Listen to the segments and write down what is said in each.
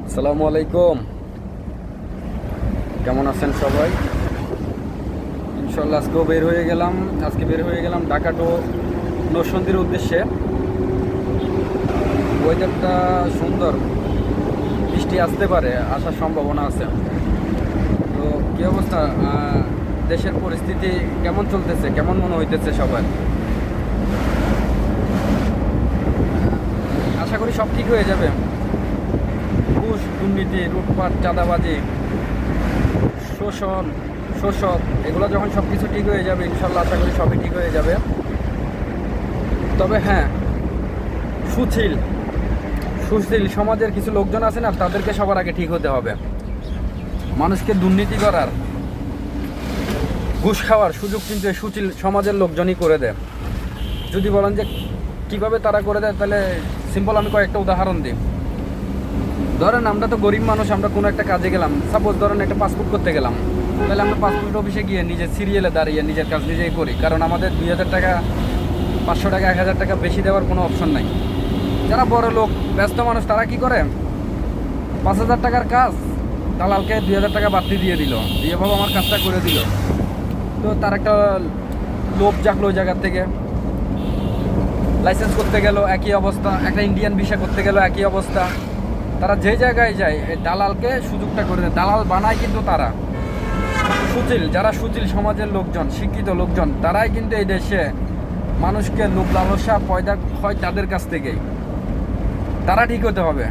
আসসালামু আলাইকুম। কেমন আছেন সবাই? ইনশাল্লাহ আজকে বের হয়ে গেলাম ঢাকা টু নরসিংদীর উদ্দেশ্যে। ওয়েদারটা সুন্দর, বৃষ্টি আসতে পারে, আসার সম্ভাবনা আছে। তো কী অবস্থা, দেশের পরিস্থিতি কেমন চলতেছে, কেমন মনে হইতেছে সবার? আশা করি সব ঠিক হয়ে যাবে। ঘুষ, দুর্নীতি, লুটপাট, চাঁদাবাজি, শোষক এগুলো যখন সব কিছু ঠিক হয়ে যাবে, ইনশাল্লাহ আশা করি সবই ঠিক হয়ে যাবে। তবে হ্যাঁ, সুশীল সমাজের কিছু লোকজন আছে না, তাদেরকে সবার আগে ঠিক হতে হবে। মানুষকে দুর্নীতি করার, ঘুষ খাওয়ার সুযোগ কিন্তু এই সুশীল সমাজের লোকজনই করে দেয়। যদি বলেন যে কিভাবে তারা করে দেয়, তাহলে সিম্পল আমি কয়েকটা উদাহরণ দিই। ধরেন আমরা তো গরিব মানুষ, আমরা কোনো একটা কাজে গেলাম, সাপোজ ধরেন একটা পাসপোর্ট করতে গেলাম, তাহলে আমরা পাসপোর্ট অফিসে গিয়ে নিজের সিরিয়ালে দাঁড়িয়ে নিজের কাজ নিজেই করি, কারণ আমাদের 2000 টাকা, 500 টাকা, 1000 টাকা বেশি দেওয়ার কোনো অপশন নাই। যারা বড় লোক, ব্যস্ত মানুষ, তারা কি করে, 5000 টাকার কাজ দালালকে 2000 টাকা বাড়তি দিয়ে দিল, দিয়ে ভাবো আমার কাজটা করে দিল। তো তার একটা লোভ জাগলো ওই জায়গার থেকে। লাইসেন্স করতে গেল একই অবস্থা, একটা ইন্ডিয়ান ভিসা করতে গেল একই অবস্থা। তারা যে জায়গায় যায় দালালকে সুযোগটা করে দেয়, দালাল বানায় কিন্তু তারা। যারা সুশীল সমাজের লোকজন, শিক্ষিত লোকজন, তারাই কিন্তু এই দেশে মানুষকে লোভ লালসা পয়দা হয় তাদের কাছ থেকেই। তারা ঠিক হতে হবে।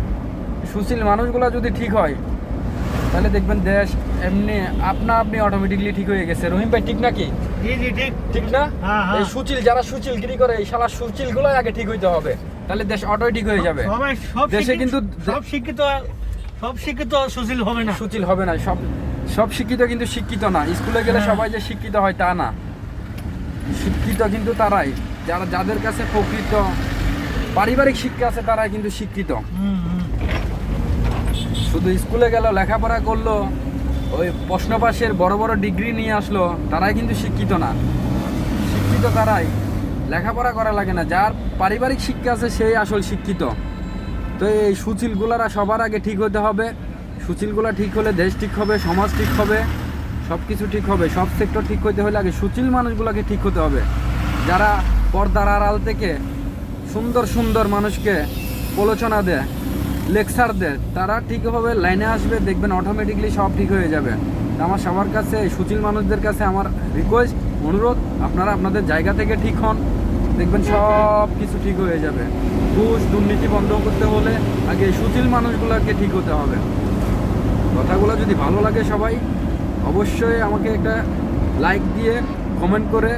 সুশীল মানুষগুলো যদি ঠিক হয়, তাহলে দেখবেন দেশ এমনি আপনি অটোমেটিকলি ঠিক হয়ে গেছে। রহিম ভাই, ঠিক নাকি? ঠিক না? এই যারা সুশীলগিরি করে, এই শালা সুশীলগুলোই আগে ঠিক হইতে হবে, তাহলে দেশ অটোই ঠিক হয়ে যাবে। দেশে কিন্তু সব শিক্ষিত সুশীল হবে না। সব শিক্ষিত কিন্তু শিক্ষিত না। স্কুলে গেলে সবাই যে শিক্ষিত হয় তা না। শিক্ষিত কিন্তু তারাই যাদের কাছে প্রকৃত পারিবারিক শিক্ষা আছে, তারাই কিন্তু শিক্ষিত। শুধু স্কুলে গেল, লেখাপড়া করলো, ওই প্রশ্ন পাশের বড় বড় ডিগ্রি নিয়ে আসলো, তারাই কিন্তু শিক্ষিত না। শিক্ষিত তারাই, লেখাপড়া করা লাগে না, যার পারিবারিক শিক্ষা আছে সেই আসল শিক্ষিত। তো এই সুশীলগুলারা সবার আগে ঠিক হতে হবে। সুশীলগুলা ঠিক হলে দেশ ঠিক হবে, সমাজ ঠিক হবে, সব কিছু ঠিক হবে। সব সেক্টর ঠিক হতে হলে আগে সুশীল মানুষগুলোকে ঠিক হতে হবে। যারা পর্দার আড়াল থেকে সুন্দর সুন্দর মানুষকে প্রলোচনা দেয়, লেকচার দেয়, তারা ঠিকভাবে লাইনে আসবে, দেখবেন অটোমেটিকলি সব ঠিক হয়ে যাবে। আমার সবার কাছে, এই সুশীল মানুষদের কাছে আমার রিকোয়েস্ট, অনুরোধ, আপনারা আপনাদের জায়গা থেকে ঠিক হন, দেখবেন সব কিছু ঠিক হয়ে যাবে। ঘুষ দুর্নীতি বন্ধ করতে হলে আগে সুশীল মানুষগুলোকে ঠিক হতে হবে। কথাগুলো যদি ভালো লাগে সবাই অবশ্যই আমাকে একটা লাইক দিয়ে, কমেন্ট করে,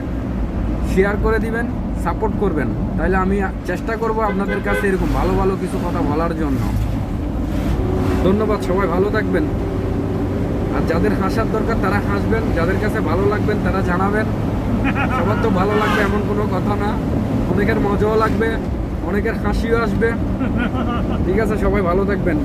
শেয়ার করে দিবেন, সাপোর্ট করবেন। তাহলে আমি চেষ্টা করব আপনাদের কাছে এরকম ভালো ভালো কিছু কথা বলার জন্য। ধন্যবাদ, সবাই ভালো থাকবেন। আর যাদের হাসার দরকার তারা হাসবেন, যাদের কাছে ভালো লাগবেন তারা জানাবেন। সবার তো ভালো লাগবে এমন কোনো কথা না, অনেকের মজাও লাগবে, অনেকের হাসিও আসবে। ঠিক আছে, সবাই ভালো থাকবেন।